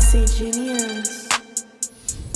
say genius.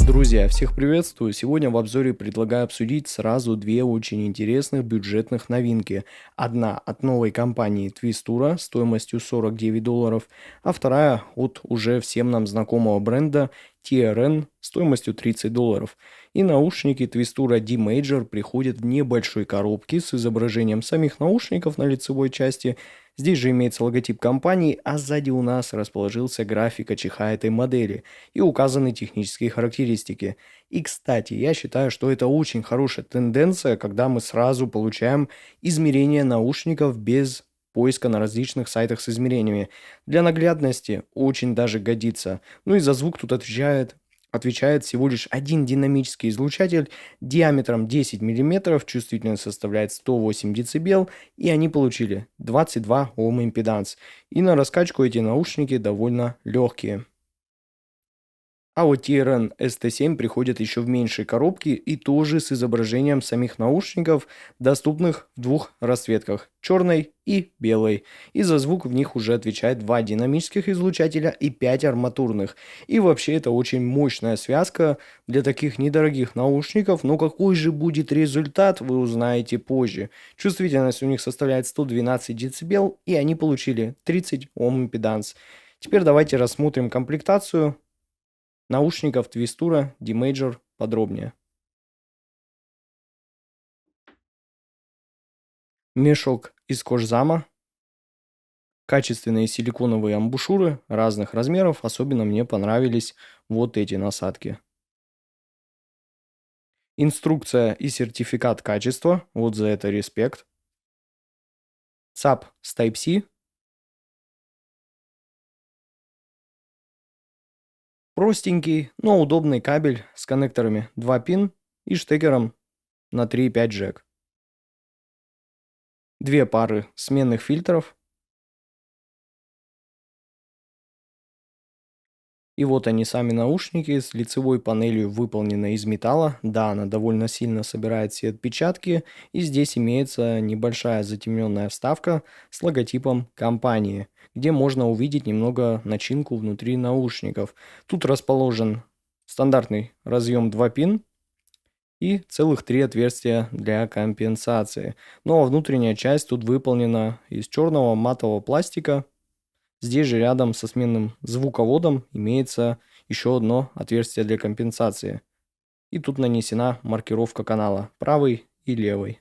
Друзья, всех приветствую! Сегодня в обзоре предлагаю обсудить сразу две очень интересных бюджетных новинки. Одна от новой компании Twistura стоимостью $49, а вторая от уже всем нам знакомого бренда TRN стоимостью $30. И наушники Twistura D-Major приходят в небольшой коробке с изображением самих наушников на лицевой части. Здесь же имеется логотип компании, а сзади у нас расположился график АЧХ этой модели и указаны технические характеристики. И, кстати, я считаю, что это очень хорошая тенденция, когда мы сразу получаем измерение наушников без поиска на различных сайтах с измерениями. Для наглядности очень даже годится. Ну и за звук тут отвечает всего лишь один динамический излучатель диаметром 10 мм, чувствительность составляет 108 дБ, и они получили 22 Ом импеданс. И на раскачку эти наушники довольно легкие. А вот TRN ST7 приходят еще в меньшей коробке и тоже с изображением самих наушников, доступных в двух расцветках – черной и белой. И за звук в них уже отвечает 2 динамических излучателя и 5 арматурных. И вообще это очень мощная связка для таких недорогих наушников, но какой же будет результат, вы узнаете позже. Чувствительность у них составляет 112 дБ, и они получили 30 Ом импеданс. Теперь давайте рассмотрим комплектацию наушников Twistura D-Major подробнее. Мешок из кожзама. Качественные силиконовые амбушюры разных размеров. Особенно мне понравились вот эти насадки. Инструкция и сертификат качества. Вот за это респект. ЦАП с Type-C. Простенький, но удобный кабель с коннекторами 2 пин и штекером на 3,5 джек. Две пары сменных фильтров. И вот они сами наушники с лицевой панелью, выполненной из металла. Да, она довольно сильно собирает все отпечатки. И здесь имеется небольшая затемненная вставка с логотипом компании, где можно увидеть немного начинку внутри наушников. Тут расположен стандартный разъем 2 пин и целых 3 отверстия для компенсации. Ну а внутренняя часть тут выполнена из черного матового пластика. Здесь же рядом со сменным звуководом имеется еще одно отверстие для компенсации. И тут нанесена маркировка канала правый и левый.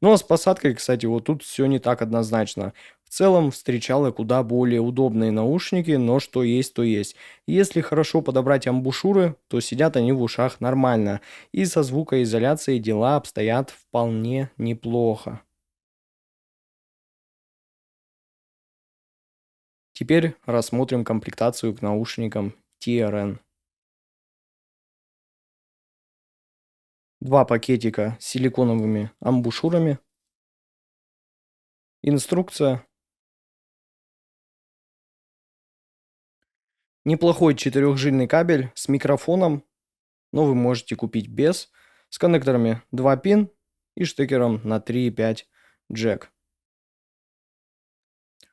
Ну а с посадкой, кстати, вот тут все не так однозначно. В целом встречал я куда более удобные наушники, но что есть, то есть. Если хорошо подобрать амбушюры, то сидят они в ушах нормально. И со звукоизоляцией дела обстоят вполне неплохо. Теперь рассмотрим комплектацию к наушникам TRN. Два пакетика с силиконовыми амбушюрами. Инструкция. Неплохой четырехжильный кабель с микрофоном, но вы можете купить без, с коннекторами 2 пин и штекером на 3,5 джек.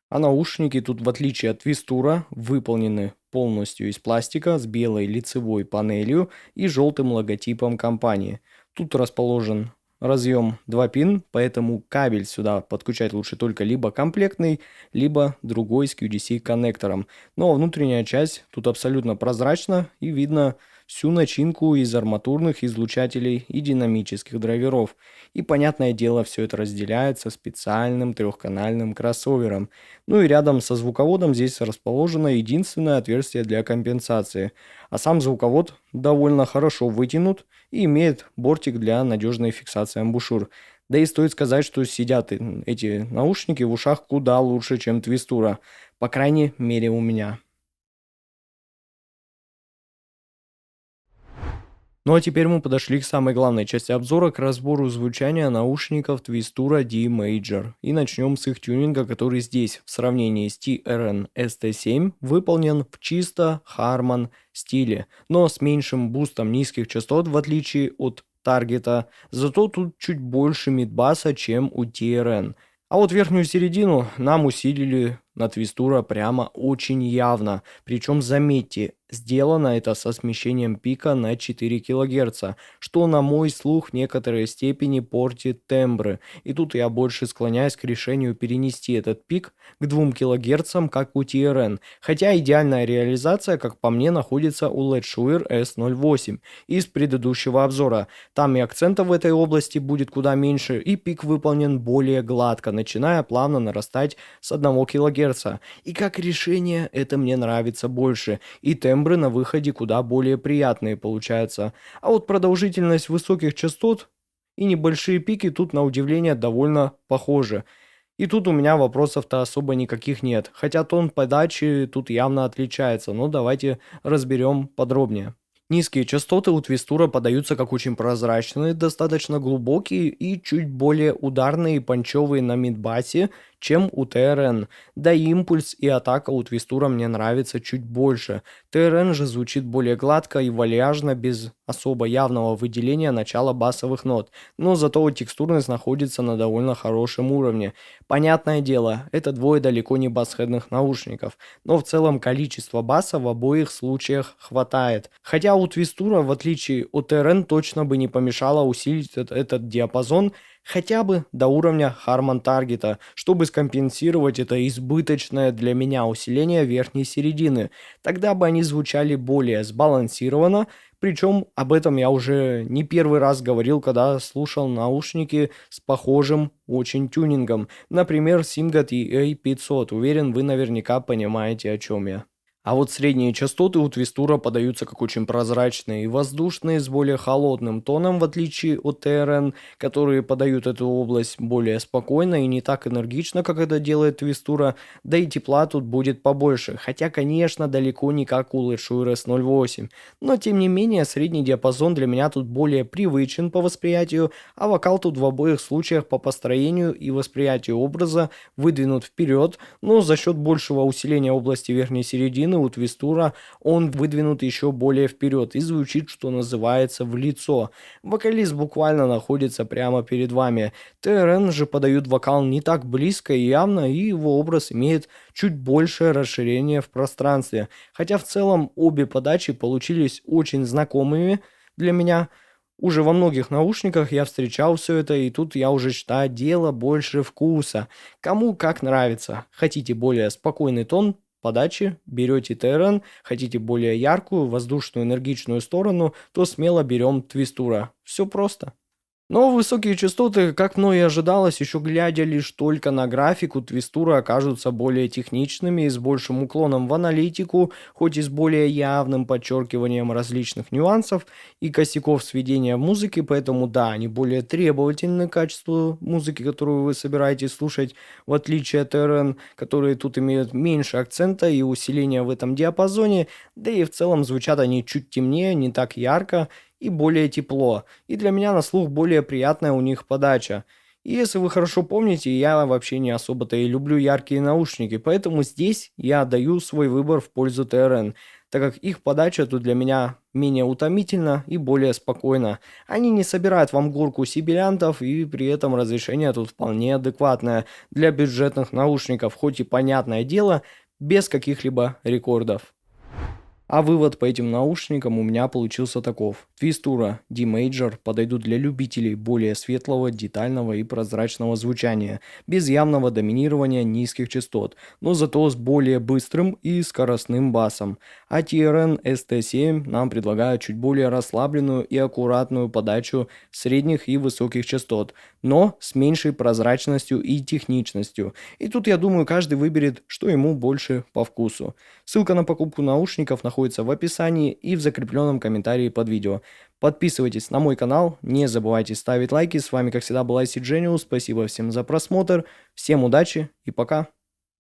А наушники тут, в отличие от Twistura, выполнены полностью из пластика с белой лицевой панелью и желтым логотипом компании. Тут расположен разъем 2 пин, поэтому кабель сюда подключать лучше только либо комплектный, либо другой с QDC коннектором. Но внутренняя часть тут абсолютно прозрачна и видно всю начинку из арматурных излучателей и динамических драйверов. И, понятное дело, все это разделяется специальным трехканальным кроссовером. Ну и рядом со звуководом здесь расположено единственное отверстие для компенсации. А сам звуковод довольно хорошо вытянут и имеет бортик для надежной фиксации амбушюр. Да и стоит сказать, что сидят эти наушники в ушах куда лучше, чем Twistura. По крайней мере у меня. Ну а теперь мы подошли к самой главной части обзора, к разбору звучания наушников Twistura D-Major. И начнем с их тюнинга, который здесь в сравнении с TRN ST7 выполнен в чисто Harman стиле, но с меньшим бустом низких частот в отличие от таргета, зато тут чуть больше мидбаса, чем у TRN. А вот верхнюю середину нам усилили на Твистура прямо очень явно. Причем, заметьте, сделано это со смещением пика на 4 кГц, что на мой слух в некоторой степени портит тембры. И тут я больше склоняюсь к решению перенести этот пик к 2 кГц, как у TRN. Хотя идеальная реализация, как по мне, находится у LED Shure S08 из предыдущего обзора. Там и акцента в этой области будет куда меньше, и пик выполнен более гладко, начиная плавно нарастать с 1 кГц. И как решение это мне нравится больше, и тембры на выходе куда более приятные получаются. А вот продолжительность высоких частот и небольшие пики тут на удивление довольно похожи. И тут у меня вопросов-то особо никаких нет, хотя тон подачи тут явно отличается, но давайте разберем подробнее. Низкие частоты у Твистура подаются как очень прозрачные, достаточно глубокие и чуть более ударные и панчевые на мидбасе, чем у ТРН. Да и импульс и атака у Твистура мне нравится чуть больше. ТРН же звучит более гладко и вальяжно, без особо явного выделения начала басовых нот, но зато текстурность находится на довольно хорошем уровне. Понятное дело, это двое далеко не басхедных наушников, но в целом количество баса в обоих случаях хватает. Хотя у Твистура, в отличие от ТРН, точно бы не помешало усилить этот диапазон хотя бы до уровня Harman Target, чтобы скомпенсировать это избыточное для меня усиление верхней середины. Тогда бы они звучали более сбалансированно, причем об этом я уже не первый раз говорил, когда слушал наушники с похожим очень тюнингом, например, Syngot EA500. Уверен, вы наверняка понимаете, о чем я. А вот средние частоты у Твистура подаются как очень прозрачные и воздушные, с более холодным тоном, в отличие от ТРН, которые подают эту область более спокойно и не так энергично, как это делает Твистура, да и тепла тут будет побольше, хотя, конечно, далеко не как у LED Shure S08. Но, тем не менее, средний диапазон для меня тут более привычен по восприятию, а вокал тут в обоих случаях по построению и восприятию образа выдвинут вперед, но за счет большего усиления области верхней середины у Твистура он выдвинут еще более вперед и звучит, что называется, в лицо. Вокалист буквально находится прямо перед вами. ТРН же подают вокал не так близко и явно, и его образ имеет чуть большее расширение в пространстве. Хотя в целом обе подачи получились очень знакомыми для меня. Уже во многих наушниках я встречал все это, и тут я уже считаю, дело больше вкуса. Кому как нравится. Хотите более спокойный тон подачи, берете ТРН, хотите более яркую, воздушную, энергичную сторону, то смело берем Твистура. Все просто. Но высокие частоты, как мной и ожидалось, еще глядя лишь только на графику, Твистура окажутся более техничными и с большим уклоном в аналитику, хоть и с более явным подчеркиванием различных нюансов и косяков сведения музыки, поэтому да, они более требовательны к качеству музыки, которую вы собираетесь слушать, в отличие от РН, которые тут имеют меньше акцента и усиления в этом диапазоне, да и в целом звучат они чуть темнее, не так ярко, и более тепло, и для меня на слух более приятная у них подача. И если вы хорошо помните, я вообще не особо-то и люблю яркие наушники, поэтому здесь я отдаю свой выбор в пользу ТРН, так как их подача тут для меня менее утомительна и более спокойна. Они не собирают вам горку сибилянтов, и при этом разрешение тут вполне адекватное для бюджетных наушников, хоть и понятное дело, без каких-либо рекордов. А вывод по этим наушникам у меня получился таков. Твистура D-Major подойдут для любителей более светлого, детального и прозрачного звучания, без явного доминирования низких частот, но зато с более быстрым и скоростным басом. А TRN ST7 нам предлагают чуть более расслабленную и аккуратную подачу средних и высоких частот, но с меньшей прозрачностью и техничностью. И тут, я думаю, каждый выберет, что ему больше по вкусу. Ссылка на покупку наушников находится в описании и в закрепленном комментарии под видео. Подписывайтесь на мой канал, не забывайте ставить лайки. С вами, как всегда, был IC Genius. Спасибо всем за просмотр, всем удачи и пока.